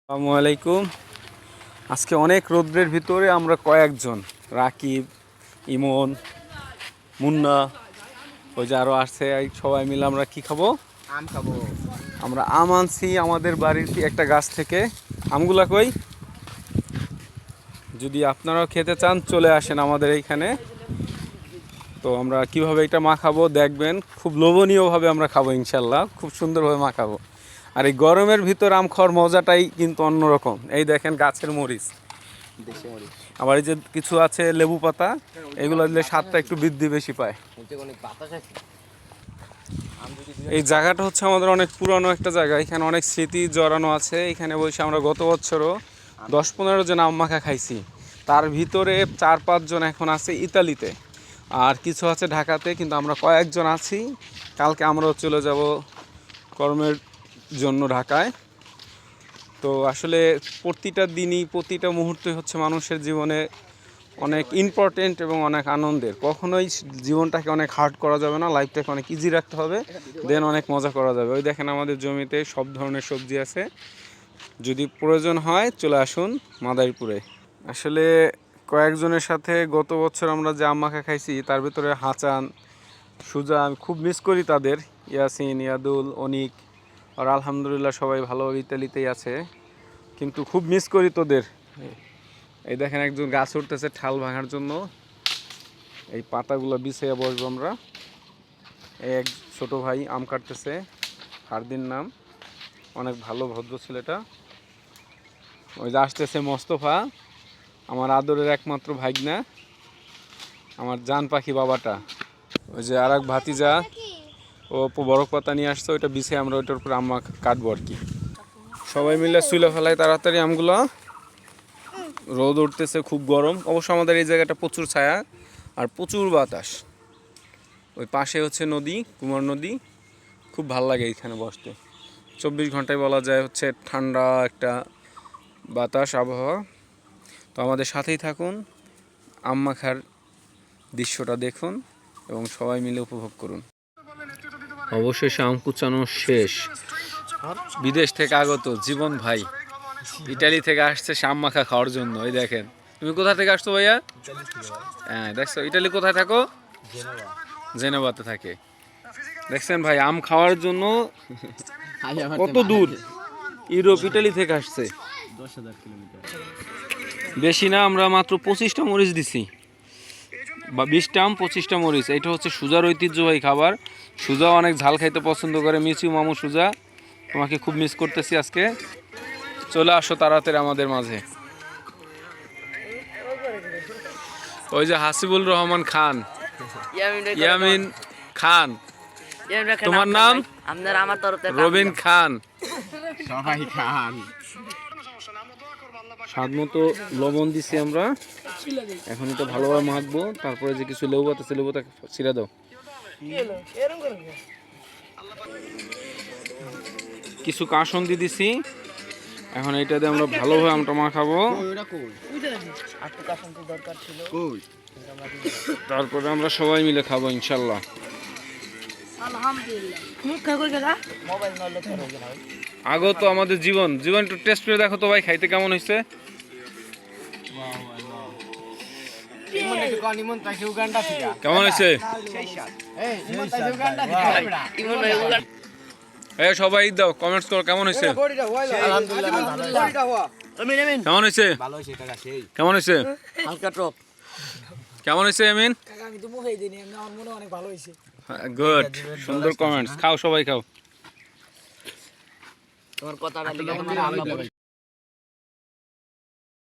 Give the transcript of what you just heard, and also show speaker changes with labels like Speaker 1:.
Speaker 1: আসসালামু আলাইকুম। আজকে অনেক রৌদ্রের ভিতরে আমরা কয়েকজন রাকিব, ইমন, মুন্না, ওই যে আরও আসছে, এই সবাই মিলে আমরা কি খাবো?
Speaker 2: আম খাবো।
Speaker 1: আমরা আম আনছি আমাদের বাড়ির একটা গাছ থেকে। আমগুলা কই? যদি আপনারাও খেতে চান চলে আসেন আমাদের এইখানে। তো আমরা কিভাবে এটা মাখাবো দেখবেন, খুব লোভনীয়ভাবে আমরা খাবো ইনশাল্লাহ, খুব সুন্দরভাবে মাখাবো। আর এই গরমের ভিতর আম খাওয়ার মজাটাই কিন্তু অন্যরকম। এই দেখেন গাছের মরিচ, আবার এই যে কিছু আছে লেবু পাতা, এগুলো দিলে স্বাদটা একটু বৃদ্ধি বেশি পায়। এই জায়গাটা হচ্ছে আমাদের অনেক পুরানো একটা জায়গা, এখানে অনেক স্মৃতি জড়ানো আছে। এখানে বসে আমরা গত বছরও 10-15 জন আম মাখা খাইছি। তার ভিতরে 4-5 জন এখন আছে ইতালিতে, আর কিছু আছে ঢাকাতে, কিন্তু আমরা কয়েকজন আছি। কালকে আমরাও চলে যাব কর্মের জন্য ঢাকায়। তো আসলে প্রতিটা দিনই প্রতিটা মুহূর্তে হচ্ছে মানুষের জীবনে অনেক ইম্পর্টেন্ট এবং অনেক আনন্দের। কখনোই জীবনটাকে অনেক হার্ড করা যাবে না, লাইফটাকে অনেক ইজি রাখতে হবে, দেন অনেক মজা করা যাবে। ওই দেখেন আমাদের জমিতে সব ধরনের সবজি আছে, যদি প্রয়োজন হয় চলে আসুন মাদারীপুরে। আসলে কয়েকজনের সাথে গত বছর আমরা যে আম মাখা খাইছি তার ভিতরে হাসান, সুজা, আমি খুব মিস করি তাদের। ইয়াসিন, ইয়াদুল, অনিক, আর আলহামদুলিল্লাহ সবাই ভালোভাবে ইতালিতেই আছে, কিন্তু খুব মিস করি তোদের। এই দেখেন একজন গাছ উঠতেছে ঠাল ভাঙার জন্য, এই পাতাগুলো বিছিয়ে বসবো আমরা। এক ছোট ভাই আম কাটতেছে, ফারদিন নাম, অনেক ভালো ভদ্র ছেলেটা। ওই যে আসতেছে মোস্তফা, আমার আদরের একমাত্র ভাগনা, আমার জান পাখি বাবাটা। ওই যে আর এক ভাতিজা, ও বরফ পাতা নিয়ে আসছে, ওইটা বিছিয়ে আমরা ওইটার উপর আম কাটবো আর কি। সবাই মিলে শুলে ফেলাই তাড়াতাড়ি আমগুলো, রোদ উঠতেছে, খুব গরম। অবশ্য আমাদের এই জায়গাটা প্রচুর ছায়া আর প্রচুর বাতাস। ওই পাশে হচ্ছে নদী, কুমার নদী, খুব ভাল লাগে এইখানে বসতে। 24 ঘন্টায় বলা যায় হচ্ছে ঠান্ডা একটা বাতাস, আবহাওয়া। তো আমাদের সাথেই থাকুন, আম মাখার দৃশ্যটা দেখুন এবং সবাই মিলে উপভোগ করুন। অবশেষে আম কুচানো শেষ। বিদেশ থেকে আগত জীবন ভাই ইটালি থেকে আসছে আম মাখা খাওয়ার জন্য। এই দেখেন, তুমি কোথা থেকে আসছো ভাইয়া? হ্যাঁ দেখছো, ইটালি কোথায় থাকো? জেনেভাতে থাকে। দেখছেন ভাই, আম খাওয়ার জন্য কত দূর, ইউরোপ, ইটালি থেকে আসছে।
Speaker 2: 10,000 কিলোমিটার
Speaker 1: বেশি না, আমরা মাত্র 25টা মরিচ দিছি, বা 20টা আম 25টা মরিচ। এটা হচ্ছে সুজার ঐতিহ্যবাহী খাবার। সুজা অনেক ঝাল খাইতে পছন্দ করে। মিস ইউ মামু সুজা, তোমাকে খুব মিস করতেছি আজকে। চলে আসো তাড়াতাড়ি আমাদের মাঝে। ওই যে হাসিবুল রহমান খান, ইয়ামিন খান, তোমার নাম? রবিন খান।
Speaker 2: সবাই খান।
Speaker 1: স্বাদ মতো লবণ দিছি আমরা, এখন এটা ভালোভাবে মাখবো। তারপরে যে কিছু লেবু পাতা আছে, লেবু পাতা ছিঁড়ে দাও। কিছু কাসন্দি দিছি, এখন এটা দিয়ে আমরা ভালোভাবে আমটা মাখাবো। তারপরে আমরা সবাই মিলে খাবো ইনশাল্লাহ। আগো তো আমাদের জীবন একটু টেস্ট করে দেখো তো ভাই, খাইতে কেমন হয়েছে? কেমন হয়েছে? সবাই দাও, কমেন্টস করো কেমন হয়েছে। কেমন হয়েছে? কেমন হয়েছে? কেমন হয়েছে আমিন? গুড, সুন্দর কমেন্টস। খাও সবাই খাও।